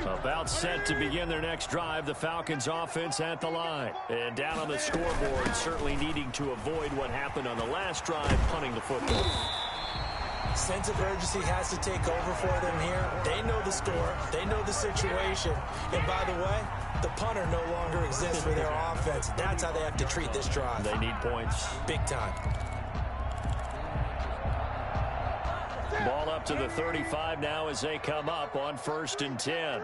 About set to begin their next drive, the Falcons offense at the line. And down on the scoreboard, certainly needing to avoid what happened on the last drive, punting the football. Sense of urgency has to take over for them here. They know the score. They know the situation. And by the way, the punter no longer exists for their offense. That's how they have to treat this drive. They need points. Big time. Ball up to the 35 now as they come up on 1st and 10.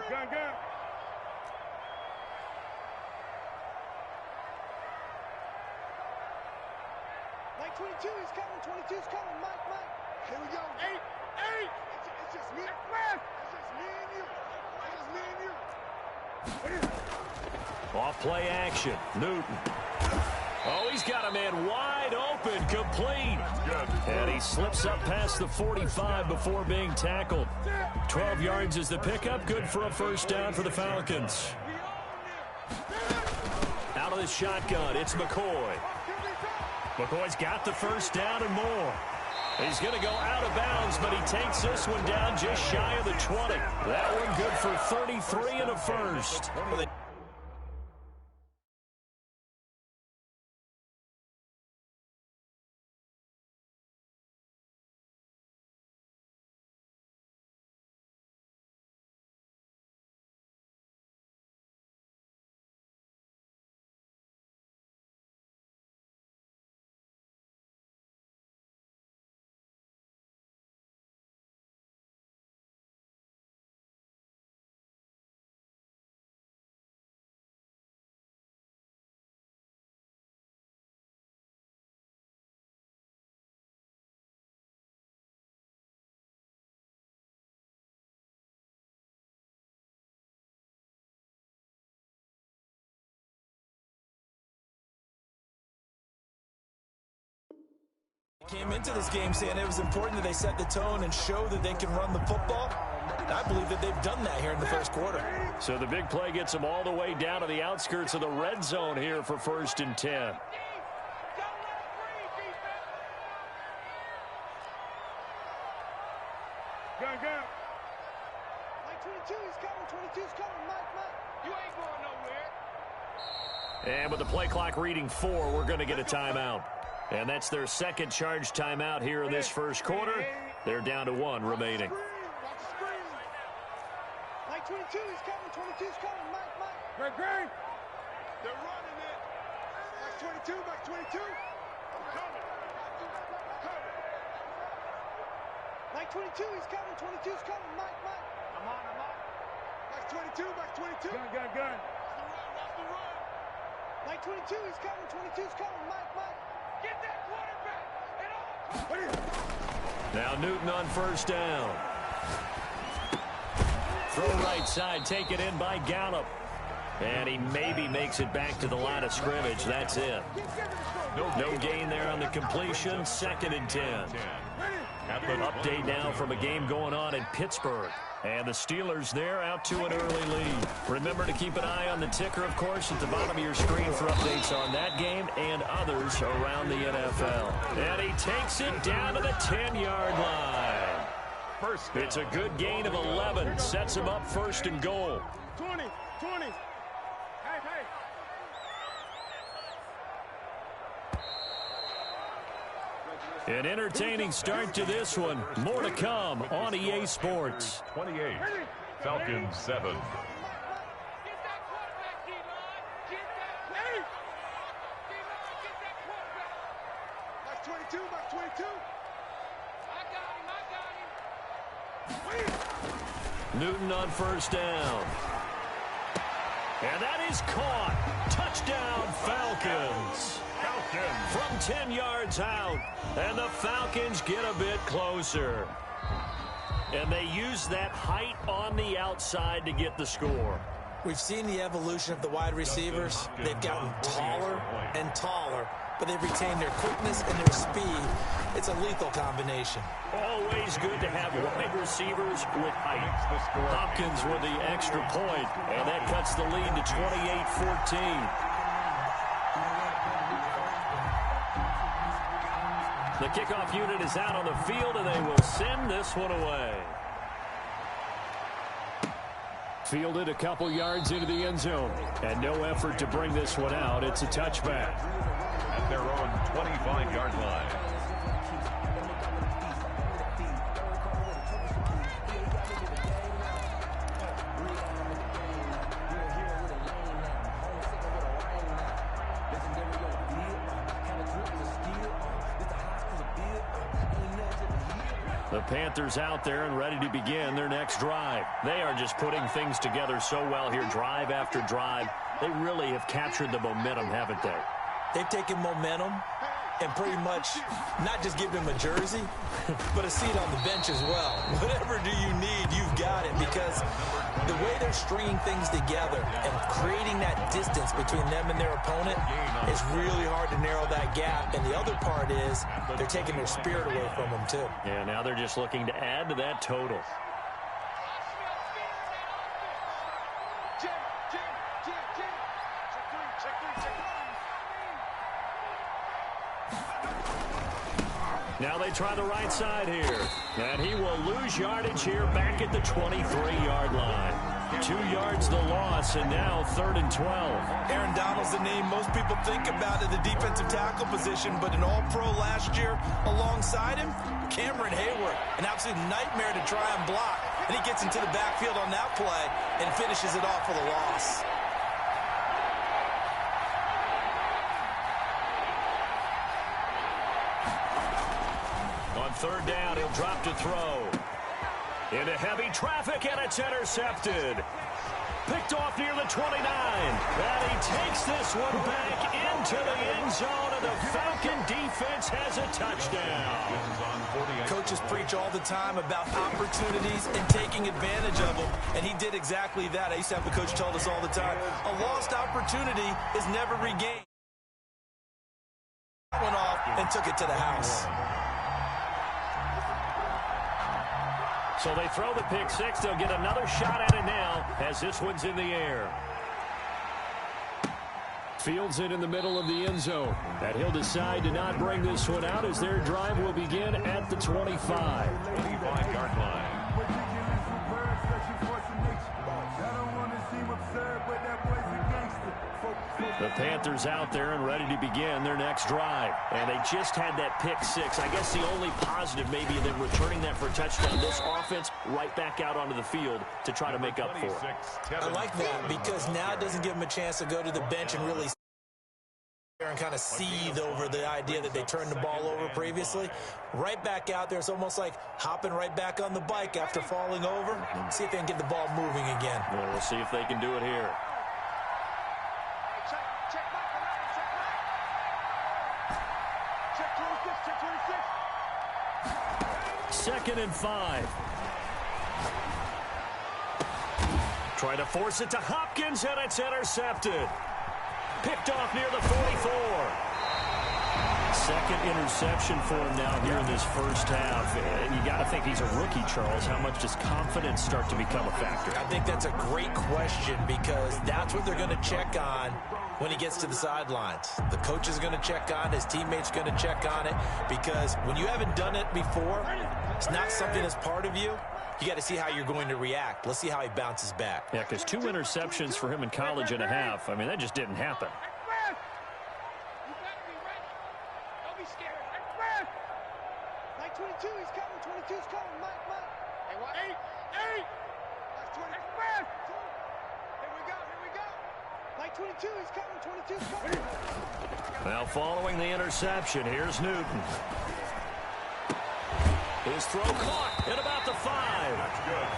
Like 22 is coming. 22 is coming. Mike. Here we go. 8. It's just me. It's just me and you. Off play action. Newton. Oh, he's got a man wide open, complete. And he slips up past the 45 before being tackled. 12 yards is the pickup. Good for a first down for the Falcons. Out of the shotgun, it's McCoy. McCoy's got the first down and more. He's going to go out of bounds, but he takes this one down just shy of the 20. That one good for 33 and a first. Came into this game saying it was important that they set the tone and show that they can run the football. And I believe that they've done that here in the first quarter. So the big play gets them all the way down to the outskirts of the red zone here for 1st and 10. Go. Like 22 is coming. 22 is coming. Mike. You ain't going nowhere. And with the play clock reading 4, we're going to get a timeout. And that's their second charge timeout here in this first quarter. They're down to 1 remaining. Like 22 is coming. 22 is coming. Mike. Great. They're running it. Like 22. Like 22. I'm coming. Like 22 is coming. 22 is coming. Mike. I'm on. Like 22. Like 22. Gun. Watch the run. Like 22 is coming. 22 is coming. Mike. Get that quarterback. Now Newton on first down. Throw right side, taken in by Gallup. And he maybe makes it back to the line of scrimmage. That's it. No gain there on the completion. 2nd and 10. An update now from a game going on in Pittsburgh. And the Steelers there out to an early lead. Remember to keep an eye on the ticker, of course, at the bottom of your screen for updates on that game and others around the NFL. And he takes it down to the 10-yard line. It's a good gain of 11. Sets him up 1st and goal. 20. An entertaining start to this one. More to come on EA Sports. 28, Falcons 7. Like 22. Newton on first down. And that is caught. Touchdown, Falcons. From 10 yards out. And the Falcons get a bit closer. And they use that height on the outside to get the score. We've seen the evolution of the wide receivers. They've gotten taller and taller, but they've retained their quickness and their speed. It's a lethal combination. Always good to have wide receivers with height. Hopkins with the extra point, and that cuts the lead to 28-14. The kickoff unit is out on the field, and they will send this one away. Fielded a couple yards into the end zone. And no effort to bring this one out. It's a touchback. At their own 25-yard line. The Panthers out there and ready to begin their next drive. They are just putting things together so well here, drive after drive. They really have captured the momentum, haven't they? They've taken momentum and pretty much not just give him a jersey, but a seat on the bench as well. Whatever do you need, you've got it, because the way they're stringing things together and creating that distance between them and their opponent is really hard to narrow that gap. And the other part is they're taking their spirit away from them, too. Yeah, now they're just looking to add to that total. Now they try the right side here. And he will lose yardage here back at the 23-yard line. 2 yards the loss, and now 3rd and 12. Aaron Donald's the name most people think about at the defensive tackle position, but an all-pro last year alongside him, Cameron Hayward, an absolute nightmare to try and block. And he gets into the backfield on that play and finishes it off for the loss. On 3rd down, he'll drop to throw. Into heavy traffic, and it's intercepted. Picked off near the 29. And he takes this one back into the end zone, and the Falcon defense has a touchdown. Coaches preach all the time about opportunities and taking advantage of them, and he did exactly that. I used to have a coach tell us all the time, a lost opportunity is never regained. Went off and took it to the house. So they throw the pick six. They'll get another shot at it now as this one's in the air. Fields it in the middle of the end zone. And he'll decide to not bring this one out as their drive will begin at the 25. 25-yard line. The Panthers out there and ready to begin their next drive. And they just had that pick six. I guess the only positive maybe them returning that for a touchdown. This offense right back out onto the field to try to make up for it. I like that because now it doesn't give them a chance to go to the bench and really and kind of seethe over the idea that they turned the ball over previously. Right back out there. It's almost like hopping right back on the bike after falling over. See if they can get the ball moving again. Well, we'll see if they can do it here. Second and 5. Try to force it to Hopkins, and it's intercepted. Picked off near the 44. Second interception for him now here in this first half. And you got to think he's a rookie, Charles. How much does confidence start to become a factor? I think that's a great question because that's what they're going to check on when he gets to the sidelines. The coach is going to check on it. His teammates going to check on it because when you haven't done it before, it's not something that's part of you. You got to see how you're going to react. Let's see how he bounces back. Yeah, because 2 interceptions for him in college and a half. I mean, that just didn't happen. Don't be scared. 22, he's coming. 22's coming. Mike. Hey, what? 8. That's 20. Here we go. Mike 22, he's coming. 22's coming. Now following the interception, here's Newton. His throw caught at about the 5.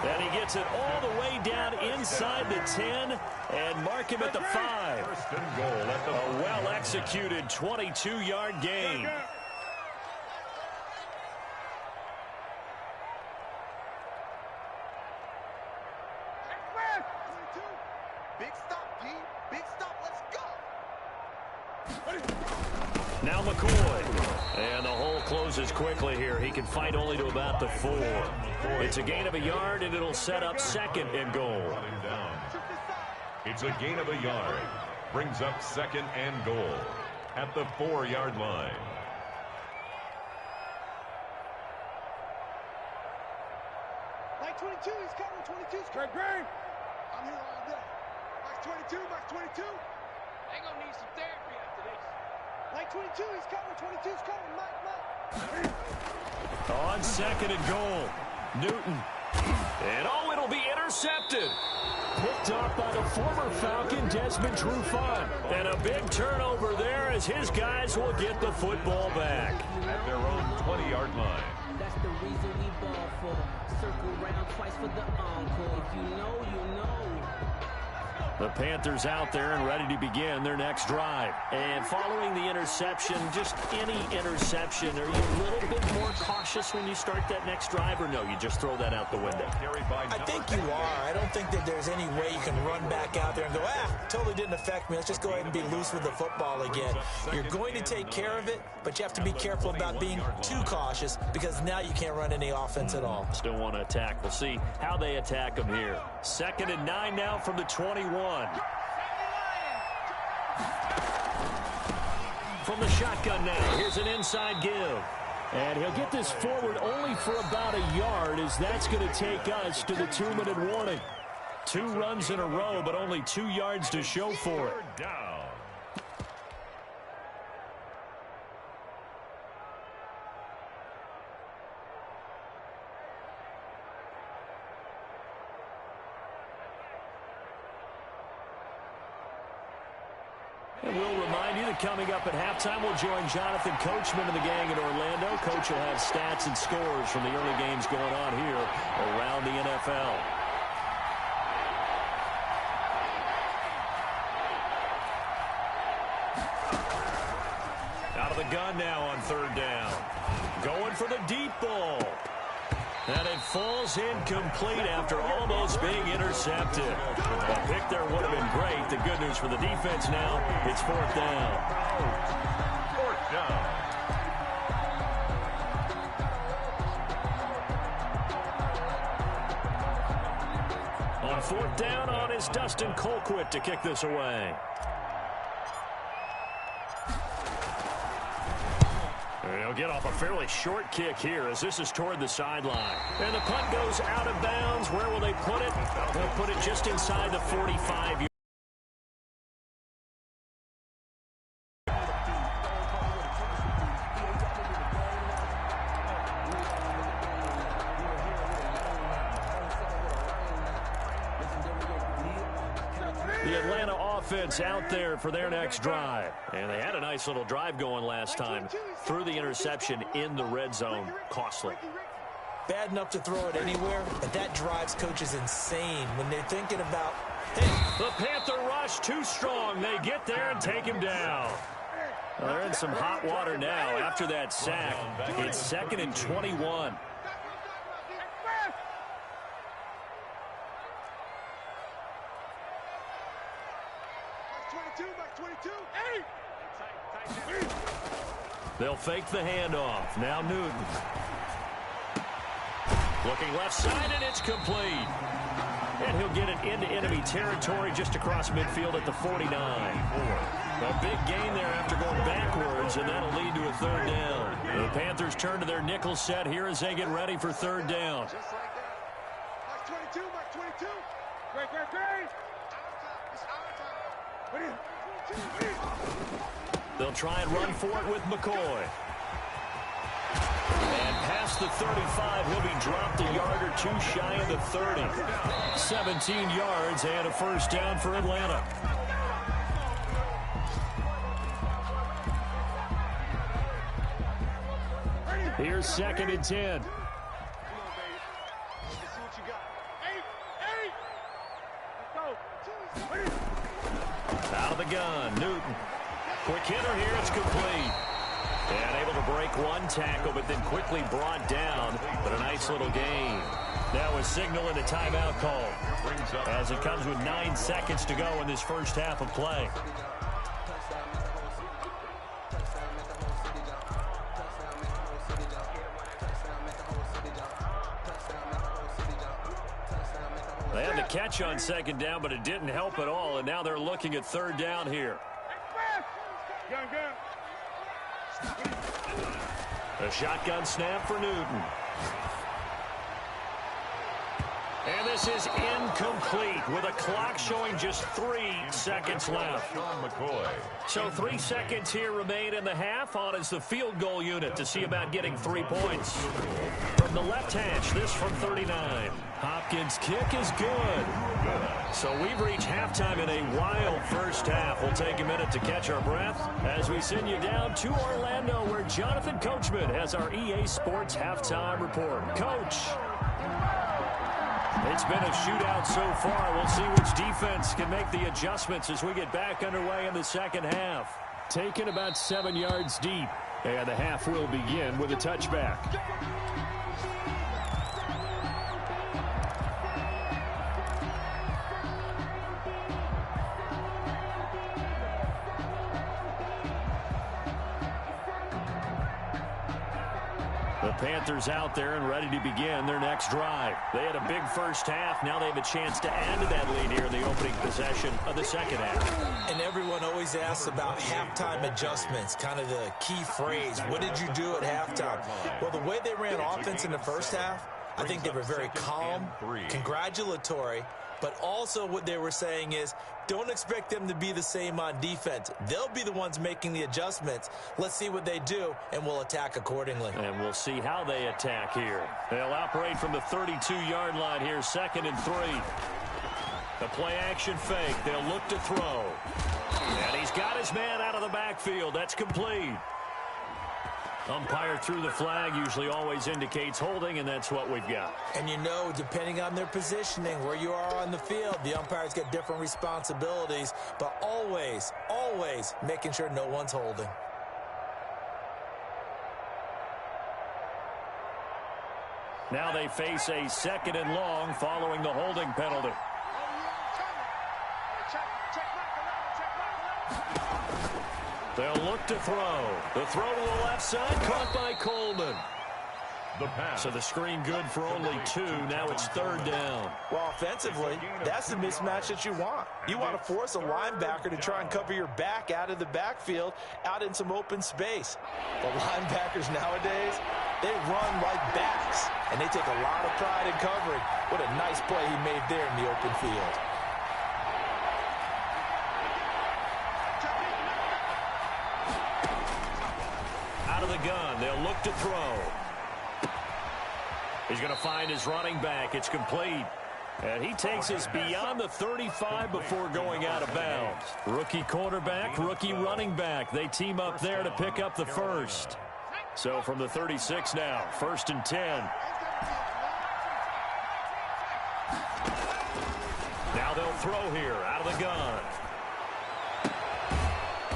And he gets it all the way down inside the 10 and mark him at the 5. First and goal at the A well-executed 22-yard gain. Big stop, G. Big stop. Let's go. Now McCoy. And the hole closes quickly here. He can fight only to about the 4. It's a gain of a yard, and it'll set up 2nd and goal. It's a gain of a yard. Brings up 2nd and goal at the 4-yard line. Mike 22, he's coming. 22's coming. Green. I'm here all day. Max 22, Max 22. They gonna need some therapy after this. Max 22, he's coming. 22's coming. Mike. On second and goal, Newton. And oh, it'll be intercepted. Picked off by the former Falcon, Desmond Trufant. And a big turnover there as his guys will get the football back. At their own 20-yard line. That's the reason we ball for. Circle round twice for the encore. If you know, you know. The Panthers out there and ready to begin their next drive. And following the interception, just any interception, are you a little bit more cautious when you start that next drive, or no, you just throw that out the window? I think you are. I don't think that there's any way you can run back out there and go, totally didn't affect me. Let's just go ahead and be loose with the football again. You're going to take care of it, but you have to be careful about being too cautious because now you can't run any offense at all. Still want to attack. We'll see how they attack them here. 2nd and 9 now from the 21. From the shotgun now, here's an inside give. And he'll get this forward only for about a yard, as that's going to take us to the 2-minute warning. 2 runs in a row, but only 2 yards to show for it. Down. And we'll remind you that coming up at halftime, we'll join Jonathan Coachman and the gang in Orlando. Coach will have stats and scores from the early games going on here around the NFL. Out of the gun now on 3rd down. Going for the deep ball. And it falls incomplete after almost being intercepted. A pick there would have been great. The good news for the defense now, it's 4th down. 4th down. On 4th down on is Dustin Colquitt to kick this away. He'll get off a fairly short kick here as this is toward the sideline. And the punt goes out of bounds. Where will they put it? They'll put it just inside the 45. The Atlanta offense out there for their next drive. And they had a nice little drive going last time. Threw the interception in the red zone. Costly. Bad enough to throw it anywhere, but that drives coaches insane when they're thinking about, hey. The Panther rush too strong. They get there and take him down. Well, they're in some hot water now after that sack. It's 2nd and 21. They'll fake the handoff. Now Newton. Looking left side, and it's complete. And he'll get it into enemy territory just across midfield at the 49. A big gain there after going backwards, and that'll lead to a 3rd down. The Panthers turn to their nickel set here as they get ready for 3rd down. Just like that. Max 22, Max 22. Great, great, great. It's our time. They'll try and run for it with McCoy. And past the 35, he'll be dropped a yard or 2 shy of the 30. 17 yards and a 1st down for Atlanta. Here's 2nd and 10. Out of the gun, Newton. Quick hitter here, it's complete. And able to break one tackle, but then quickly brought down. But a nice little gain. Now a signal and a timeout call as it comes with 9 seconds to go in this first half of play. They had the catch on 2nd down, but it didn't help at all, and now they're looking at 3rd down here. A shotgun snap for Newton. And this is incomplete with a clock showing just 3 seconds left. So 3 seconds here remain in the half. On is the field goal unit to see about getting 3 points. From the left hash, this from 39. Hopkins' kick is good. So we've reached halftime in a wild first half. We'll take a minute to catch our breath as we send you down to Orlando, where Jonathan Coachman has our EA Sports halftime report. Coach. It's been a shootout so far. We'll see which defense can make the adjustments as we get back underway in the second half. Taken about 7 yards deep, and the half will begin with a touchback. The Panthers out there and ready to begin their next drive. They had a big first half. Now they have a chance to add to that lead here in the opening possession of the second half. And everyone always asks about halftime adjustments, kind of the key phrase. What did you do at halftime? Well, the way they ran offense in the first half, I think they were very calm, congratulatory, but also what they were saying is, don't expect them to be the same on defense. They'll be the ones making the adjustments. Let's see what they do, and we'll attack accordingly. And we'll see how they attack here. They'll operate from the 32-yard line here, 2nd and 3. The play-action fake. They'll look to throw. And he's got his man out of the backfield. That's complete. Umpire threw the flag, usually always indicates holding, and that's what we've got. And you know, depending on their positioning, where you are on the field, the umpires get different responsibilities, but always, always making sure no one's holding. Now they face a 2nd and long following the holding penalty. They'll look to throw. The throw to the left side, caught by Coleman. So the screen good for only 2. Now it's 3rd down. Well, offensively, that's the mismatch that you want. You want to force a linebacker to try and cover your back out of the backfield, out in some open space. The linebackers nowadays, they run like backs, and they take a lot of pride in covering. What a nice play he made there in the open field. Out of the gun, they'll look to throw. He's going to find his running back. It's complete. And he takes us beyond the 35 before going out of bounds. Rookie quarterback, rookie running back. They team up there to pick up the first. So from the 36 now, 1st and 10. Now they'll throw here out of the gun.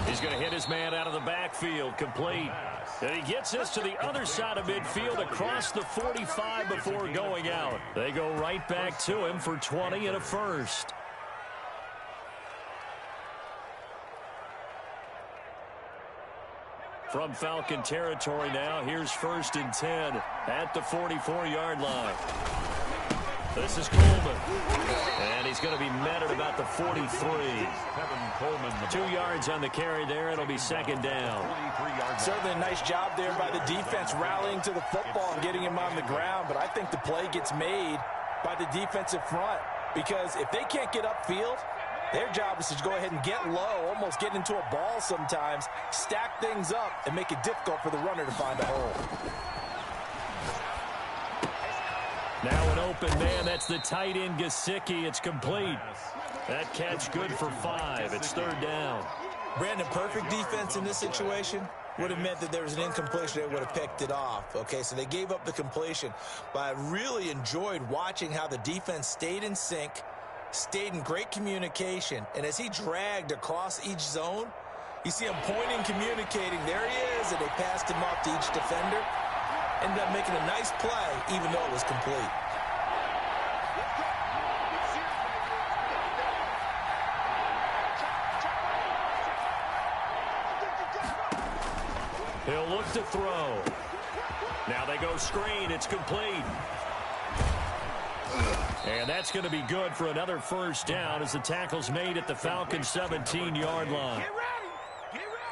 He's going to hit his man out of the backfield, complete. And he gets this to the other side of midfield across the 45 before going out. They go right back to him for 20 and a first. From Falcon territory now, here's 1st and 10 at the 44-yard line. This is Coleman. And he's going to be met at about the 43. 2 yards on the carry there. It'll be 2nd down. Certainly a nice job there by the defense rallying to the football and getting him on the ground. But I think the play gets made by the defensive front. Because if they can't get upfield, their job is to go ahead and get low, almost get into a ball sometimes, stack things up, and make it difficult for the runner to find a hole. Now an open man. That's the tight end, Gesicki. It's complete. That catch good for 5. It's 3rd down. Brandon, perfect defense in this situation would have meant that there was an incompletion. They would have picked it off. Okay, so they gave up the completion. But I really enjoyed watching how the defense stayed in sync, stayed in great communication. And as he dragged across each zone, you see him pointing, communicating. There he is, and they passed him off to each defender. Ended up making a nice play, even though it was complete. He'll look to throw. Now they go screen. It's complete. And that's going to be good for another 1st down as the tackle's made at the Falcons' 17-yard line.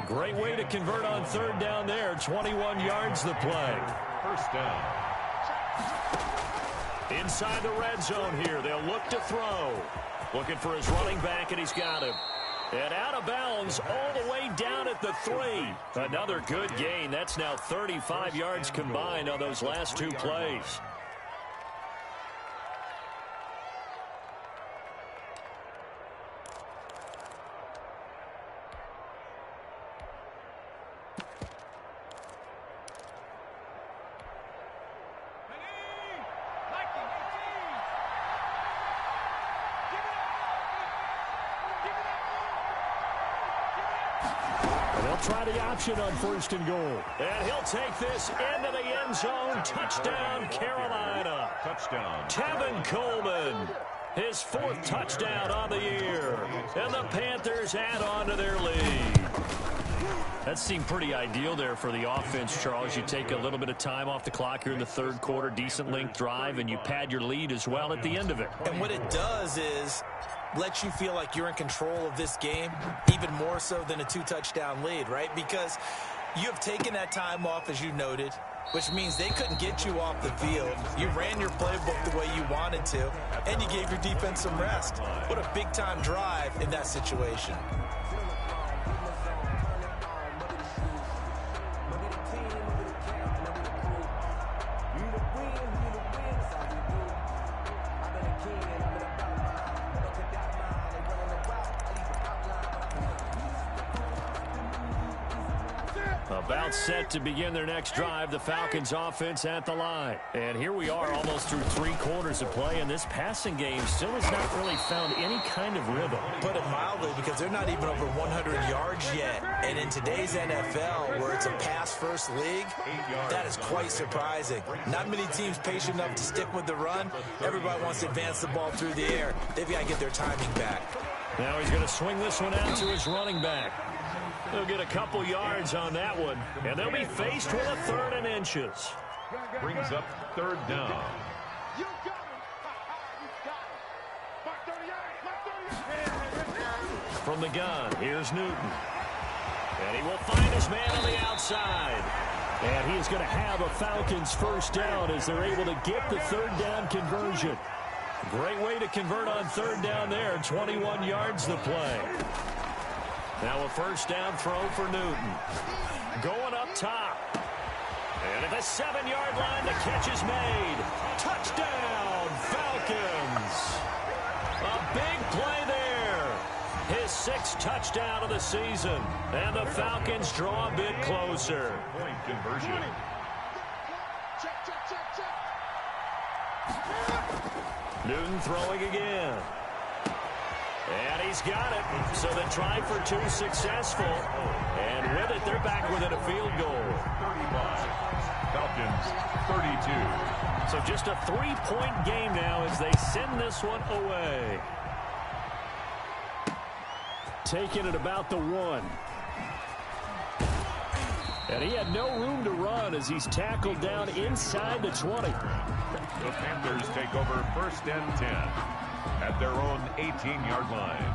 Great way to convert on 3rd down there. 21 yards the play. 1st down. Inside the red zone here. They'll look to throw. Looking for his running back, and he's got him. And out of bounds all the way down at the 3. Another good gain. That's now 35 yards combined on those last 2 plays. Try the option on 1st and goal. And he'll take this into the end zone. Touchdown, Carolina. Touchdown. Tevin Coleman, his 4th touchdown on the year. And the Panthers add on to their lead. That seemed pretty ideal there for the offense, Charles. You take a little bit of time off the clock here in the 3rd quarter, decent length drive, and you pad your lead as well at the end of it. And what it does is let you feel like you're in control of this game, even more so than a 2-touchdown lead, right? Because you have taken that time off, as you noted, which means they couldn't get you off the field. You ran your playbook the way you wanted to, and you gave your defense some rest. What a big-time drive in that situation. About set to begin their next drive, the Falcons offense at the line. And here we are almost through 3 quarters of play, and this passing game still has not really found any kind of rhythm. Put it mildly, because they're not even over 100 yards yet. And in today's NFL, where it's a pass-first league, that is quite surprising. Not many teams patient enough to stick with the run. Everybody wants to advance the ball through the air. They've got to get their timing back. Now he's going to swing this one out to his running back. They'll get a couple yards on that one, and they'll be faced with a 3rd and inches. Brings up 3rd down. You got him. From the gun, here's Newton. And he will find his man on the outside. And he is going to have a Falcons 1st down as they're able to get the 3rd down conversion. Great way to convert on 3rd down there. 21 yards to play. Now a 1st down throw for Newton. Going up top. And at the 7-yard line, the catch is made. Touchdown, Falcons. A big play there. His 6th touchdown of the season. And the Falcons draw a bit closer. Point conversion. Newton throwing again. And he's got it. So the try for 2 successful. And with it, they're back within a field goal. 35. Falcons 32. So just a 3-point game now as they send this one away. Taking it about the 1. And he had no room to run as he's tackled down inside the 20. The Panthers take over 1st and 10 at their own 18-yard line.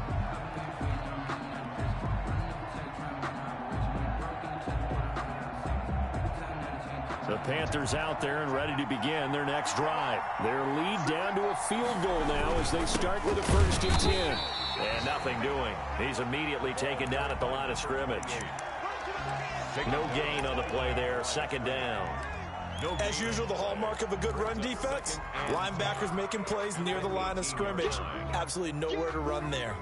The Panthers out there and ready to begin their next drive. Their lead down to a field goal now as they start with a 1st and 10. And nothing doing. He's immediately taken down at the line of scrimmage. No gain on the play there. 2nd down. As usual, the hallmark of a good run defense, linebackers making plays near the line of scrimmage. Absolutely nowhere to run there.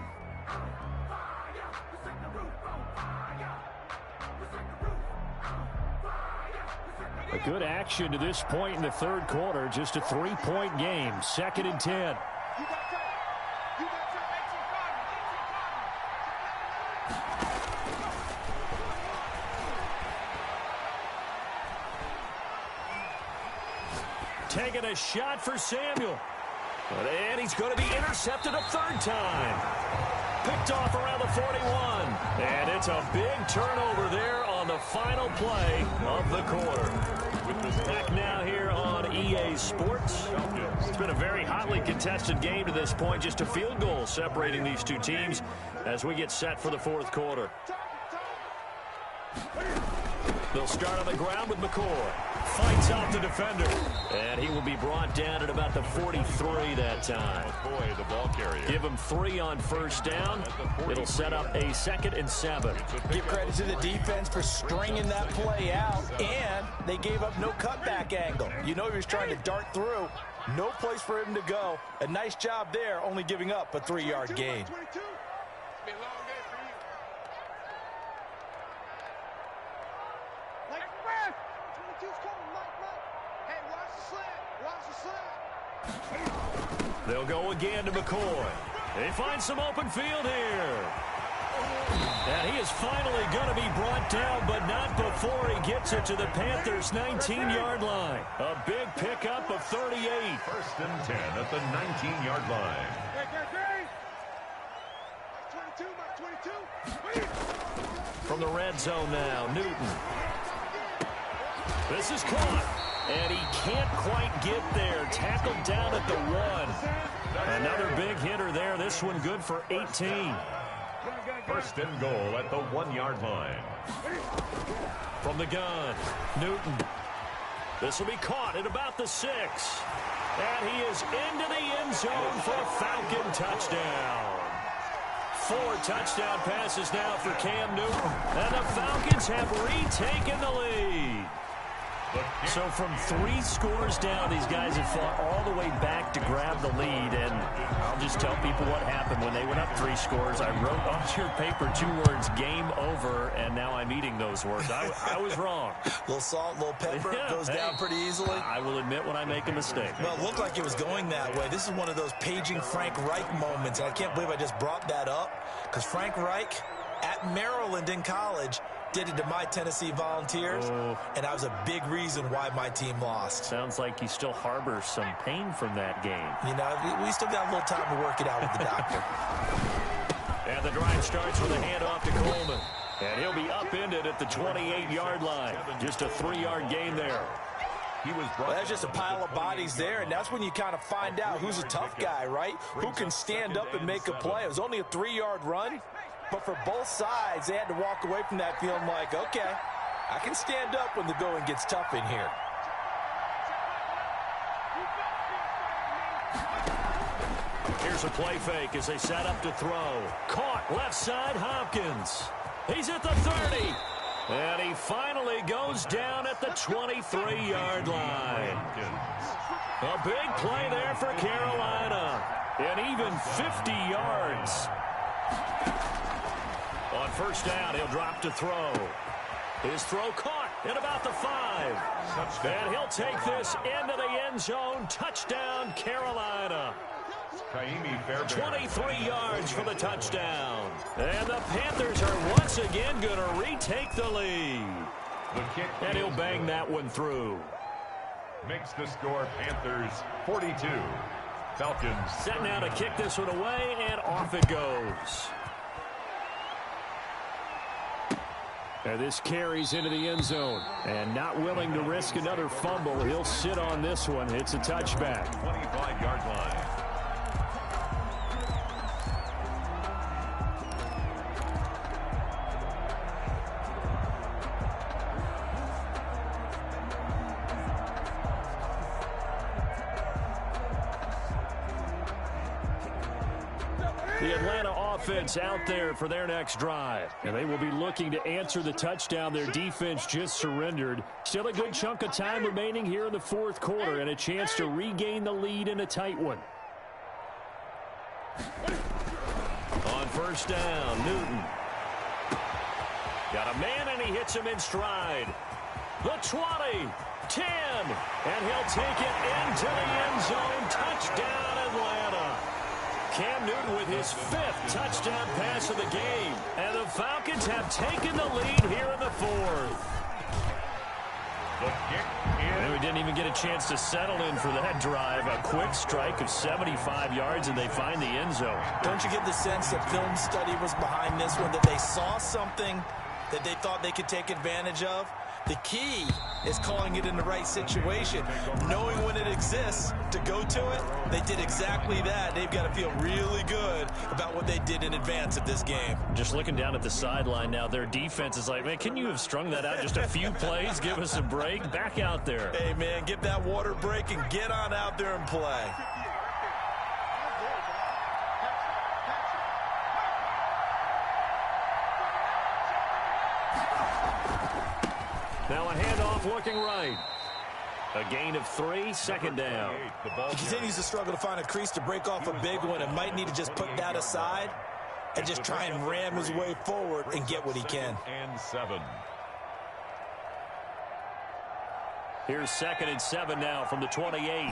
A good action to this point in the 3rd quarter. Just a 3-point game. 2nd and 10. Taking a shot for Samuel. And he's going to be intercepted a 3rd time. Picked off around the 41. And it's a big turnover there on the final play of the quarter. With this back now here on EA Sports. It's been a very hotly contested game to this point. Just a field goal separating these two teams as we get set for the 4th quarter. They'll start on the ground with McCoy. Fights off the defender. And he will be brought down at about the 43 that time. Boy, the ball carrier. Give him 3 on first down. It'll set up a 2nd and 7. Give credit to the defense for stringing that play out, and they gave up no cutback angle. You know he was trying to dart through. No place for him to go. A nice job there, only giving up a 3-yard gain. They'll go again to McCoy. They find some open field here. And he is finally going to be brought down, but not before he gets it to the Panthers' 19-yard line. A big pickup of 38. 1st and 10 at the 19-yard line. From the red zone now, Newton. This is caught. And he can't quite get there. Tackled down at the 1. Another big hitter there. This one good for 18. 1st and goal at the 1-yard line. From the gun, Newton. This will be caught at about the 6. And he is into the end zone for a Falcon touchdown. 4 touchdown passes now for Cam Newton. And the Falcons have retaken the lead. So from 3 scores down, these guys have fought all the way back to grab the lead. And I'll just tell people what happened when they went up 3 scores. I wrote on your paper 2 words, game over, and now I'm eating those words. I was wrong. Little salt, little pepper, goes down pretty easily. I will admit when I make a mistake. Well, it looked like it was going that way. This is one of those paging Frank Reich moments, and I can't believe I just brought that up, because Frank Reich at Maryland in college did it to my Tennessee Volunteers, and that was a big reason why my team lost. Sounds like you still harbor some pain from that game. You know, we still got a little time to work it out with the doctor. And the drive starts with a handoff to Coleman. And he'll be upended at the 28-yard line. Just a 3-yard gain there. Well, that's just a pile of bodies there, and that's when you kind of find out who's a tough guy, right? Who can stand up and make a play. It was only a 3-yard run. But for both sides, they had to walk away from that feeling like, okay, I can stand up when the going gets tough in here. Here's a play fake as they set up to throw. Caught left side, Hopkins. He's at the 30. And he finally goes down at the 23-yard line. A big play there for Carolina. And even 50 yards. On first down, he'll drop to throw. His throw caught at about the 5. And he'll take this into the end zone. Touchdown, Carolina. 23 yards for the touchdown. And the Panthers are once again going to retake the lead. And he'll bang that one through. Makes the score Panthers 42. Falcons. Set now to kick this one away, and off it goes. And this carries into the end zone. And not willing to risk another fumble, he'll sit on this one. It's a touchback. 25-yard line. The Atlanta offense out there for their next drive. And they will be looking to answer the touchdown their defense just surrendered. Still a good chunk of time remaining here in the 4th quarter and a chance to regain the lead in a tight one. On first down, Newton. Got a man and he hits him in stride. The 20, 10, and he'll take it into the end zone. Touchdown, Atlanta. Cam Newton with his 5th touchdown pass of the game. And the Falcons have taken the lead here in the 4th. And we didn't even get a chance to settle in for that drive. A quick strike of 75 yards, and they find the end zone. Don't you get the sense that film study was behind this one, that they saw something that they thought they could take advantage of? The key is calling it in the right situation, knowing when it exists to go to it. They did exactly that. They've got to feel really good about what they did in advance of this game. Just looking down at the sideline now, their defense is like, man, can you have strung that out just a few plays? Give us a break. Back out there. Hey, man, give that water break and get on out there and play. Now a handoff looking right. A gain of 3, second down. He continues to struggle to find a crease to break off a big one and might need to just put that aside and just try and ram his way forward and get what he can. And 7. Here's 2nd and 7 now from the 28.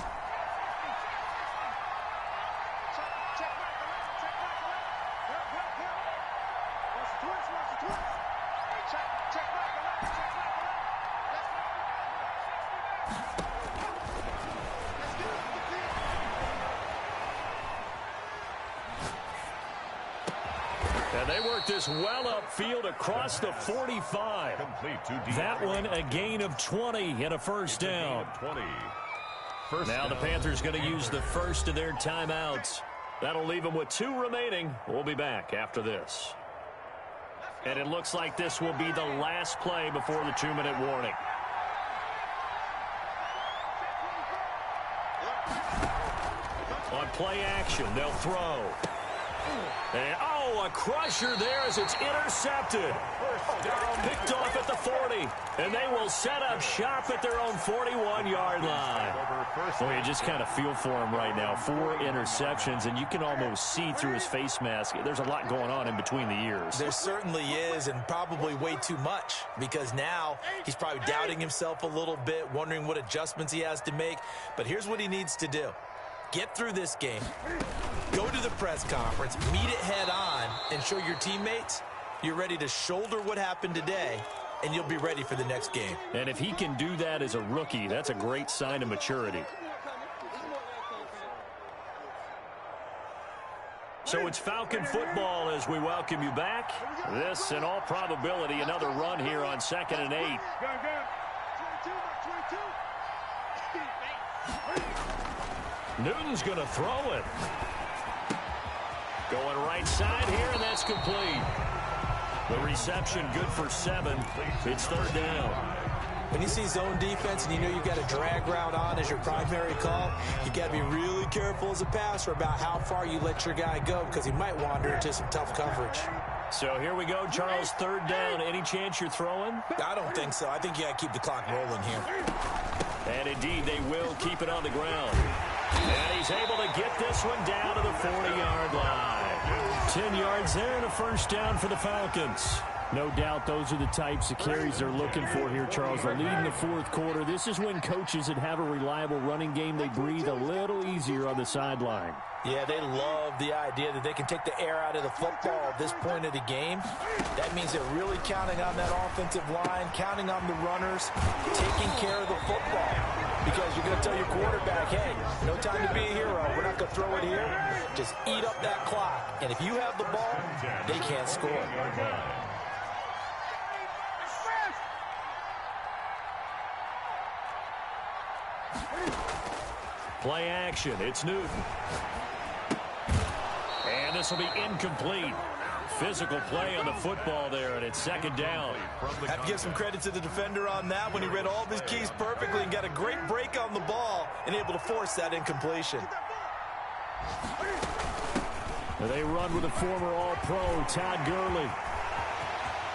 And they work this well upfield across the 45. That one a gain of 20 and a first down. Now the Panthers going to use the first of their timeouts. That'll leave them with 2 remaining. We'll be back after this. And it looks like this will be the last play before the 2-minute warning. On play action, they'll throw. And, a crusher there as it's intercepted. Picked off at the 40. And they will set up shop at their own 41-yard line. Well, you just kind of feel for him right now. 4 interceptions, and you can almost see through his face mask. There's a lot going on in between the ears. There certainly is, and probably way too much, because now he's probably doubting himself a little bit, wondering what adjustments he has to make. But here's what he needs to do. Get through this game, go to the press conference, meet it head on, and show your teammates you're ready to shoulder what happened today, and you'll be ready for the next game. And if he can do that as a rookie, that's a great sign of maturity. So it's Falcon football as we welcome you back. This, in all probability, another run here on 2nd and 8. Newton's going to throw it. Going right side here, and that's complete. The reception good for 7. It's 3rd down. When you see zone defense and you know you've got a drag route on as your primary call, you've got to be really careful as a passer about how far you let your guy go, because he might wander into some tough coverage. So here we go, Charles, 3rd down. Any chance you're throwing? I don't think so. I think you got to keep the clock rolling here. And indeed, they will keep it on the ground. And he's able to get this one down to the 40-yard line. 10 yards there and a first down for the Falcons. No doubt those are the types of carries they're looking for here, Charles. They're leading the 4th quarter. This is when coaches that have a reliable running game, they breathe a little easier on the sideline. Yeah, they love the idea that they can take the air out of the football at this point of the game. That means they're really counting on that offensive line, counting on the runners, taking care of the football. Because you're going to tell your quarterback, hey, no time to be a hero. We're not going to throw it here. Just eat up that clock. And if you have the ball, they can't score. Play action. It's Newton. And this will be incomplete. Physical play on the football there, and it's 2nd down. Have to give some credit to the defender on that when he read all of his keys perfectly and got a great break on the ball and able to force that incompletion. They run with a former All-Pro, Todd Gurley.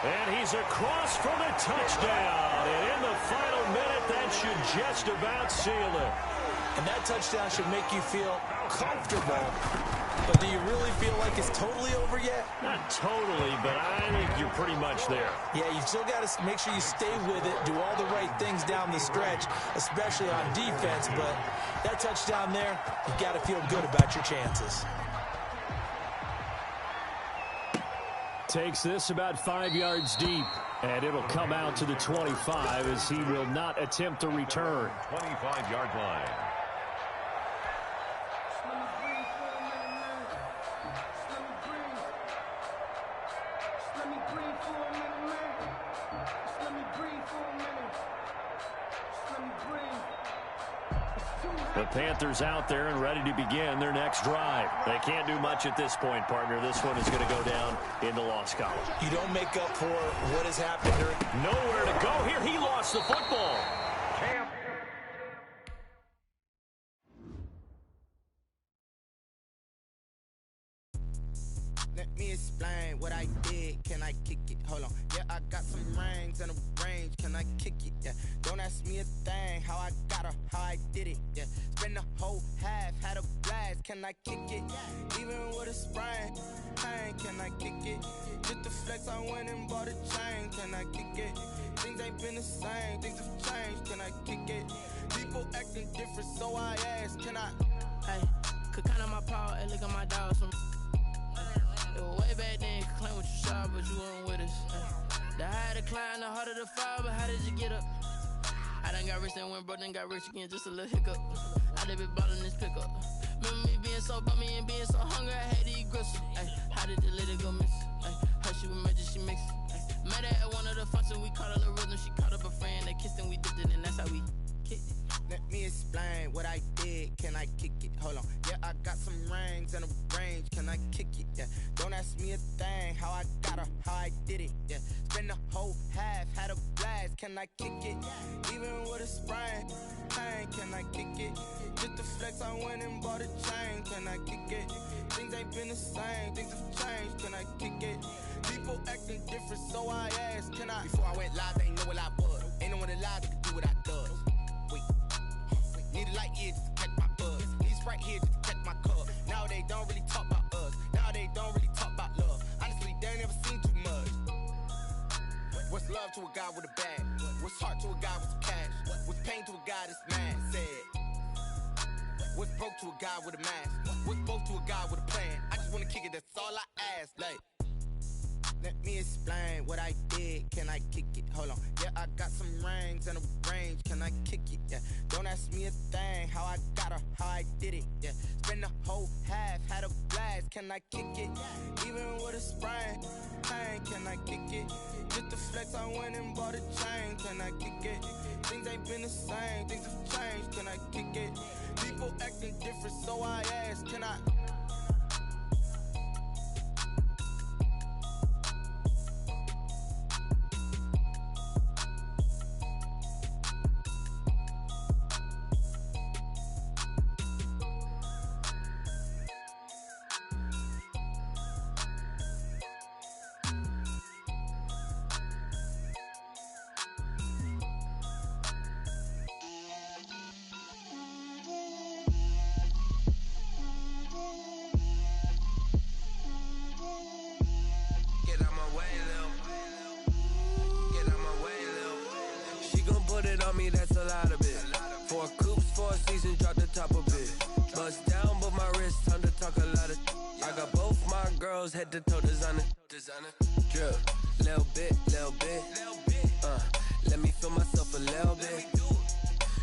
And he's across for the touchdown. And in the final minute, that should just about seal it. And that touchdown should make you feel comfortable. But do you really feel like it's totally over yet? Not totally, but I think you're pretty much there. Yeah, you still got to make sure you stay with it, do all the right things down the stretch, especially on defense. But that touchdown there, you've got to feel good about your chances. Takes this about 5 yards deep, and it'll come out to the 25 as he will not attempt to return. 25-yard line. The Panthers out there and ready to begin their next drive. They can't do much at this point, partner. This one is going to go down in the loss column. You don't make up for what has happened during. Nowhere to go here. He lost the football. Camp. Let me explain what I did. Can I kick it? Hold on. Yeah, I got some rings and a range. Can I kick it? Yeah. Don't ask me a thing. How I got her, how I did it. Yeah. Spend the whole half, had a blast. Can I kick it? Even with a sprain. Pain, can I kick it? Just the flex, I went and bought a chain. Can I kick it? Things ain't been the same. Things have changed. Can I kick it? People acting different, so I ask. Can I? Hey, could count on my power and look at my dogs. Way back then, you could claim what you saw, but you weren't with us. The higher the climb, the harder the fall, but how did you get up? I done got rich and went broke, then got rich again, just a little hiccup. I done been ballin' this pickup. Remember me being so bummy and being so hungry, I had to eat gristle. How did the lady go miss? Her she was magic, she mixed. Met her at one of the functions, we caught her the rhythm, she caught up a friend, they kissed and we dipped it, and that's how we kicked it. Let me explain what I did. Can I kick it? Hold on. Yeah, I got some rings and a range. Can I kick it? Yeah. Don't ask me a thing. How I got her, how I did it. Yeah. Spend the whole half, had a blast. Can I kick it? Even with a sprain. Pain, can I kick it? Just the flex, I went and bought a chain. Can I kick it? Things ain't been the same. Things have changed. Can I kick it? People acting different, so I asked. Can I? Before I went live, they ain't know what I was. Ain't no one alive that could do what I does. Need a light here just to catch my buzz. Need Sprite here just to catch my cup. Now they don't really talk about us. Now they don't really talk about love. Honestly, they ain't never seen too much. What's love to a guy with a bag? What's heart to a guy with some cash? What's pain to a guy that's mad? Said. What's broke to a guy with a mask? What's both to a guy with a plan? I just wanna kick it, that's all I ask. Like, let me explain what I did. Can I kick it? Hold on. Yeah, I got some rings and a range. Can I kick it? Yeah. Don't ask me a thing. How I got her, how I did it. Yeah. Spend the whole half, had a blast. Can I kick it? Even with a sprain. Pain, can I kick it? Just the flex, I went and bought a chain. Can I kick it? Things ain't been the same. Things have changed. Can I kick it? People acting different, so I ask. Can I? Me, that's a lot of it. 4 coops, 4 seasons, drop the top of it. Bust down, but my wrist, time to talk a lot of. I got both my girls head to toe designer. Drip, little bit. Let me feel myself a little bit.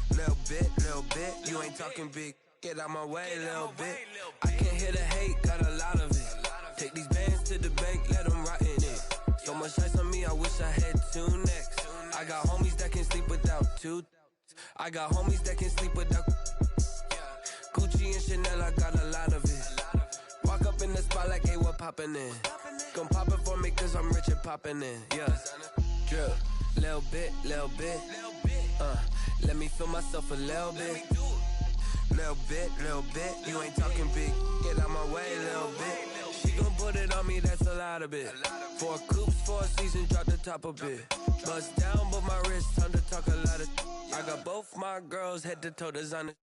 Little bit. You ain't talking big. Get out my way, little bit. I can't hear the hate, got a lot of it. Take these bands to the bank, let them rot in it. So much ice on me, I wish I had 2 necks. I got homies that can sleep without 2. I got homies that can sleep without Gucci and Chanel, I got a lot of it. Walk up in the spot like, hey, what poppin' in? Gon' pop it for me cause I'm rich and poppin' in. Yeah, drip, little bit. Let me feel myself a little bit. Little bit. You ain't talking big. Get out my way, little bit. She gon' put it on me, that's a lot of it. 4 coops, 4 seasons, drop the top of it. Bust down, but my wrist, time to talk a lot of. I got both my girls head to toe designer.